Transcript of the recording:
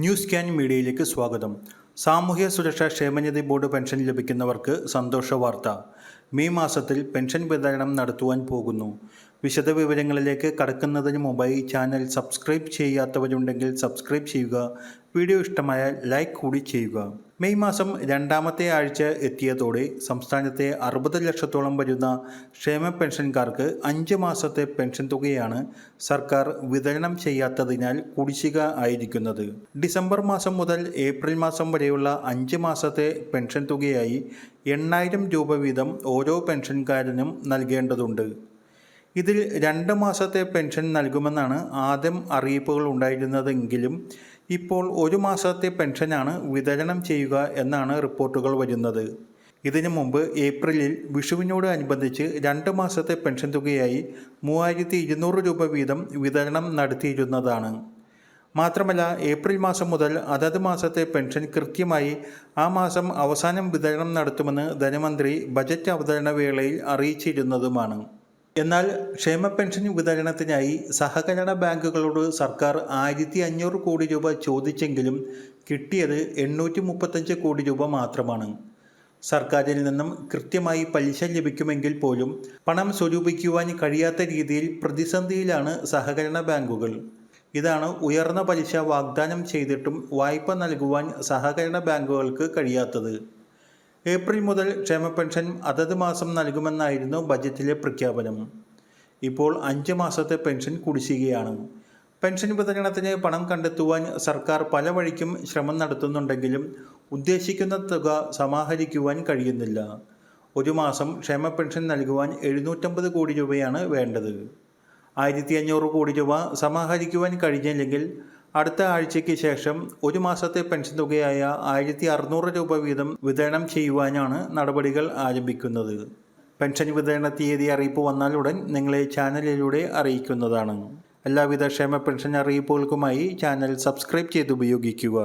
News scan മീഡിയയിലേക്ക് സ്വാഗതം. സാമൂഹ്യ സുരക്ഷാ ക്ഷേമനിധി ബോർഡ് പെൻഷൻ ലഭിക്കുന്നവർക്ക് സന്തോഷ വാർത്ത. മെയ് മാസത്തിൽ പെൻഷൻ വിതരണം നടത്തുവാൻ പോകുന്നു. വിശദവിവരങ്ങളിലേക്ക് കടക്കുന്നതിന് മുമ്പായി ചാനൽ സബ്സ്ക്രൈബ് ചെയ്യാത്തവരുണ്ടെങ്കിൽ സബ്സ്ക്രൈബ് ചെയ്യുക. വീഡിയോ ഇഷ്ടമായാൽ ലൈക്ക് കൂടി ചെയ്യുക. മെയ് മാസം രണ്ടാമത്തെ ആഴ്ച എത്തിയതോടെ സംസ്ഥാനത്തെ 60 ലക്ഷത്തോളം വരുന്ന ക്ഷേമ പെൻഷൻകാർക്ക് 5 മാസത്തെ പെൻഷൻ തുകയാണ് സർക്കാർ വിതരണം ചെയ്യാത്തതിനാൽ കുടിശ്ശിക ആയിരിക്കുന്നത്. ഡിസംബർ മാസം മുതൽ ഏപ്രിൽ മാസം വരെയുള്ള 5 മാസത്തെ പെൻഷൻ തുകയായി 8,000 രൂപ വീതം ഓരോ പെൻഷൻകാരനും നൽകേണ്ടതുണ്ട്. ഇതിൽ 2 മാസത്തെ പെൻഷൻ നൽകുമെന്നാണ് ആദ്യം അറിയിപ്പുകൾ ഉണ്ടായിരുന്നതെങ്കിലും ഇപ്പോൾ 1 മാസത്തെ പെൻഷനാണ് വിതരണം ചെയ്യുക എന്നാണ് റിപ്പോർട്ടുകൾ വരുന്നത്. ഇതിനു മുമ്പ് ഏപ്രിലിൽ വിഷുവിനോട് അനുബന്ധിച്ച് 2 മാസത്തെ പെൻഷൻ തുകയായി 3,200 രൂപ വീതം വിതരണം നടത്തിയിരുന്നതാണ്. മാത്രമല്ല ഏപ്രിൽ മാസം മുതൽ അതത് മാസത്തെ പെൻഷൻ കൃത്യമായി ആ മാസം അവസാനം വിതരണം നടത്തുമെന്ന് ധനമന്ത്രി ബജറ്റ് അവതരണ വേളയിൽ അറിയിച്ചിരുന്നതുമാണ്. എന്നാൽ ക്ഷേമ പെൻഷൻ വിതരണത്തിനായി സഹകരണ ബാങ്കുകളോട് സർക്കാർ 1,500 കോടി രൂപ ചോദിച്ചെങ്കിലും കിട്ടിയത് 835 കോടി രൂപ മാത്രമാണ്. സർക്കാരിൽ നിന്നും കൃത്യമായി പലിശ ലഭിക്കുമെങ്കിൽ പോലും പണം സ്വരൂപിക്കുവാൻ കഴിയാത്ത രീതിയിൽ പ്രതിസന്ധിയിലാണ് സഹകരണ ബാങ്കുകൾ. ഇതാണ് ഉയർന്ന പലിശ വാഗ്ദാനം ചെയ്തിട്ടും വായ്പ നൽകുവാൻ സഹകരണ ബാങ്കുകൾക്ക് കഴിയാത്തത്. ഏപ്രിൽ മുതൽ ക്ഷേമ പെൻഷൻ അതത് മാസം നൽകുമെന്നായിരുന്നു ബജറ്റിലെ പ്രഖ്യാപനം. ഇപ്പോൾ 5 മാസത്തെ പെൻഷൻ കുടിശ്ശികയാണ്. പെൻഷൻ വിതരണത്തിന് പണം കണ്ടെത്തുവാൻ സർക്കാർ പല വഴിക്കും ശ്രമം നടത്തുന്നുണ്ടെങ്കിലും ഉദ്ദേശിക്കുന്ന തുക സമാഹരിക്കുവാൻ കഴിയുന്നില്ല. 1 മാസം ക്ഷേമ പെൻഷൻ നൽകുവാൻ 750 കോടി രൂപയാണ് വേണ്ടത്. 1,500 കോടി രൂപ സമാഹരിക്കുവാൻ കഴിഞ്ഞില്ലെങ്കിൽ അടുത്ത ആഴ്ചയ്ക്ക് ശേഷം 1 മാസത്തെ പെൻഷൻ തുകയായ 1,600 രൂപ വീതം വിതരണം ചെയ്യുവാനാണ് നടപടികൾ ആരംഭിക്കുന്നത്. പെൻഷൻ വിതരണ തീയതി അറിയിപ്പ് വന്നാലുടൻ നിങ്ങളെ ചാനലിലൂടെ അറിയിക്കുന്നതാണ്. എല്ലാവിധ ക്ഷേമ പെൻഷൻ അറിയിപ്പുകൾക്കുമായി ചാനൽ സബ്സ്ക്രൈബ് ചെയ്ത് ഉപയോഗിക്കുക.